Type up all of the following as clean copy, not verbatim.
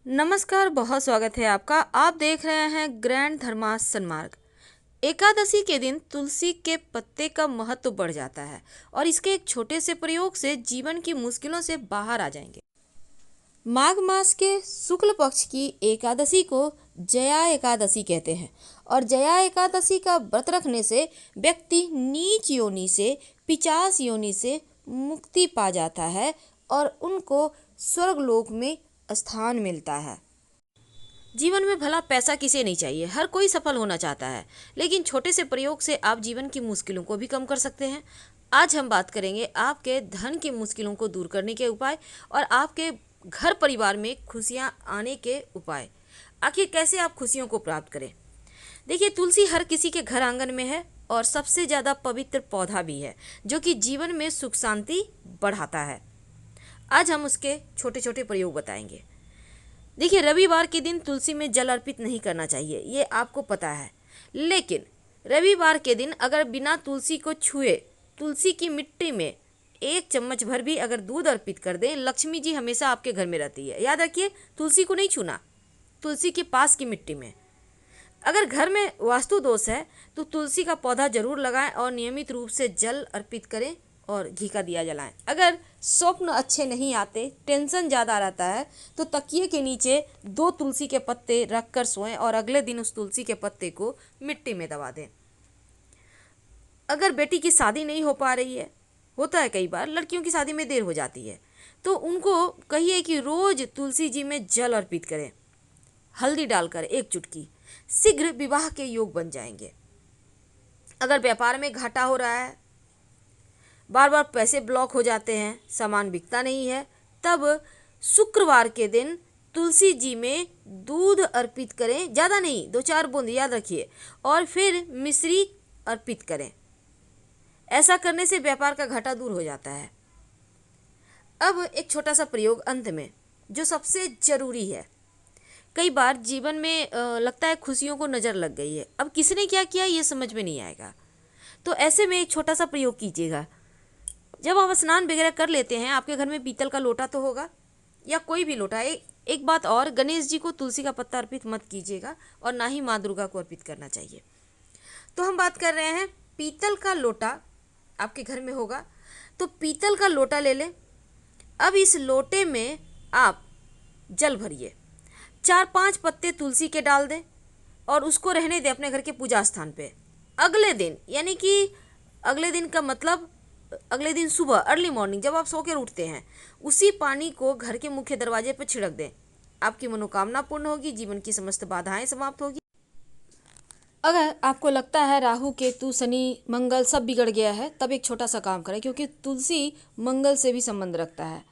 नमस्कार, बहुत स्वागत है आपका। आप देख रहे हैं ग्रैंड धर्मास सन्मार्ग। एकादशी के दिन तुलसी के पत्ते का महत्व बढ़ जाता है और इसके एक छोटे से प्रयोग से जीवन की मुश्किलों से बाहर आ जाएंगे। माघ मास के शुक्ल पक्ष की एकादशी को जया एकादशी कहते हैं और जया एकादशी का व्रत रखने से व्यक्ति नीच योनि से, पिशाच योनि से मुक्ति पा जाता है और उनको स्वर्गलोक में स्थान मिलता है। जीवन में भला पैसा किसे नहीं चाहिए, हर कोई सफल होना चाहता है, लेकिन छोटे से प्रयोग से आप जीवन की मुश्किलों को भी कम कर सकते हैं। आज हम बात करेंगे आपके धन की मुश्किलों को दूर करने के उपाय और आपके घर परिवार में खुशियां आने के उपाय। आखिर कैसे आप खुशियों को प्राप्त करें। देखिए, तुलसी हर किसी के घर आंगन में है और सबसे ज़्यादा पवित्र पौधा भी है जो कि जीवन में सुख शांति बढ़ाता है। आज हम उसके छोटे छोटे प्रयोग बताएंगे। देखिए, रविवार के दिन तुलसी में जल अर्पित नहीं करना चाहिए, ये आपको पता है, लेकिन रविवार के दिन अगर बिना तुलसी को छुए तुलसी की मिट्टी में 1 चम्मच भर भी अगर दूध अर्पित कर दें, लक्ष्मी जी हमेशा आपके घर में रहती है। याद रखिए, तुलसी को नहीं छूना, तुलसी के पास की मिट्टी में। अगर घर में वास्तु दोष है तो तुलसी का पौधा जरूर लगाएं और नियमित रूप से जल अर्पित करें और घी का दिया जलाएं। अगर स्वप्न अच्छे नहीं आते, टेंशन ज़्यादा रहता है, तो तकिए के नीचे 2 तुलसी के पत्ते रख कर सोएं और अगले दिन उस तुलसी के पत्ते को मिट्टी में दबा दें। अगर बेटी की शादी नहीं हो पा रही है, होता है कई बार लड़कियों की शादी में देर हो जाती है, तो उनको कहिए कि रोज तुलसी जी में जल अर्पित करें, हल्दी डालकर 1 चुटकी। शीघ्र विवाह के योग बन जाएंगे। अगर व्यापार में घाटा हो रहा है, बार बार पैसे ब्लॉक हो जाते हैं, सामान बिकता नहीं है, तब शुक्रवार के दिन तुलसी जी में दूध अर्पित करें, ज़्यादा नहीं, 2-4 बूंद, याद रखिए, और फिर मिश्री अर्पित करें। ऐसा करने से व्यापार का घाटा दूर हो जाता है। अब एक छोटा सा प्रयोग अंत में जो सबसे ज़रूरी है। कई बार जीवन में लगता है खुशियों को नज़र लग गई है, अब किसने क्या किया ये समझ में नहीं आएगा, तो ऐसे में एक छोटा सा प्रयोग कीजिएगा। जब आप स्नान वगैरह कर लेते हैं, आपके घर में पीतल का लोटा तो होगा या कोई भी लोटा। एक बात और, गणेश जी को तुलसी का पत्ता अर्पित मत कीजिएगा और ना ही माँ दुर्गा को अर्पित करना चाहिए। तो हम बात कर रहे हैं, पीतल का लोटा आपके घर में होगा तो पीतल का लोटा ले लें। अब इस लोटे में आप जल भरिए, 4-5 पत्ते तुलसी के डाल दें और उसको रहने दें अपने घर के पूजा स्थान पे। अगले दिन, यानी कि अगले दिन का मतलब अगले दिन सुबह अर्ली मॉर्निंग जब आप सो कर उठते हैं, उसी पानी को घर के मुख्य दरवाजे पर छिड़क दें। आपकी मनोकामना पूर्ण होगी, जीवन की समस्त बाधाएं समाप्त होगी। अगर आपको लगता है राहु केतु शनि मंगल सब बिगड़ गया है, तब एक छोटा सा काम करें, क्योंकि तुलसी मंगल से भी संबंध रखता है।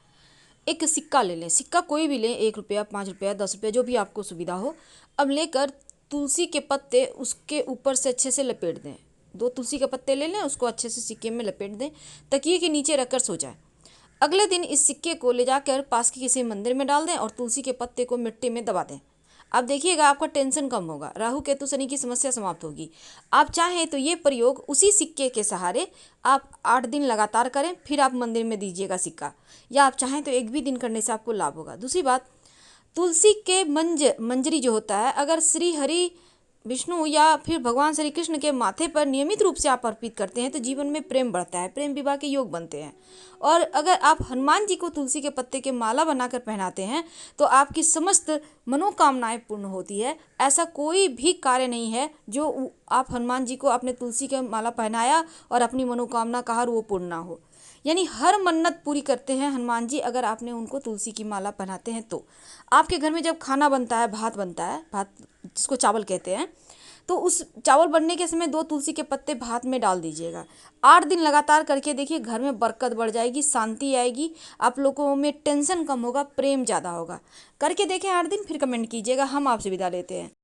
एक सिक्का ले लें, सिक्का कोई भी लें, 1 रुपया, 5 रुपया, 10 रुपया, जो भी आपको सुविधा हो। अब लेकर तुलसी के पत्ते उसके ऊपर से अच्छे से लपेट दें। 2 तुलसी के पत्ते ले लें, उसको अच्छे से सिक्के में लपेट दें, तकिए के नीचे रखकर सो जाए। अगले दिन इस सिक्के को ले जाकर पास के किसी मंदिर में डाल दें और तुलसी के पत्ते को मिट्टी में दबा दें। आप देखिएगा आपका टेंशन कम होगा, राहु केतु शनि की समस्या समाप्त होगी। आप चाहें तो ये प्रयोग उसी सिक्के के सहारे आप 8 दिन लगातार करें, फिर आप मंदिर में दीजिएगा सिक्का, या आप चाहें तो एक भी दिन करने से आपको लाभ होगा। दूसरी बात, तुलसी के मंजरी जो होता है, अगर श्री हरि विष्णु या फिर भगवान श्री कृष्ण के माथे पर नियमित रूप से आप अर्पित करते हैं तो जीवन में प्रेम बढ़ता है, प्रेम विवाह के योग बनते हैं। और अगर आप हनुमान जी को तुलसी के पत्ते के माला बनाकर पहनाते हैं तो आपकी समस्त मनोकामनाएं पूर्ण होती है। ऐसा कोई भी कार्य नहीं है जो आप हनुमान जी को आपने तुलसी के माला पहनाया और अपनी मनोकामना कहा वो पूर्ण ना हो। यानी हर मन्नत पूरी करते हैं हनुमान जी, अगर आपने उनको तुलसी की माला पहनाते हैं तो। आपके घर में जब खाना बनता है, भात बनता है, भात जिसको चावल कहते हैं, तो उस चावल बनने के समय 2 तुलसी के पत्ते भात में डाल दीजिएगा। 8 दिन लगातार करके देखिए, घर में बरकत बढ़ जाएगी, शांति आएगी, आप लोगों में टेंशन कम होगा, प्रेम ज़्यादा होगा। करके देखें 8 दिन, फिर कमेंट कीजिएगा। हम आपसे विदा लेते हैं।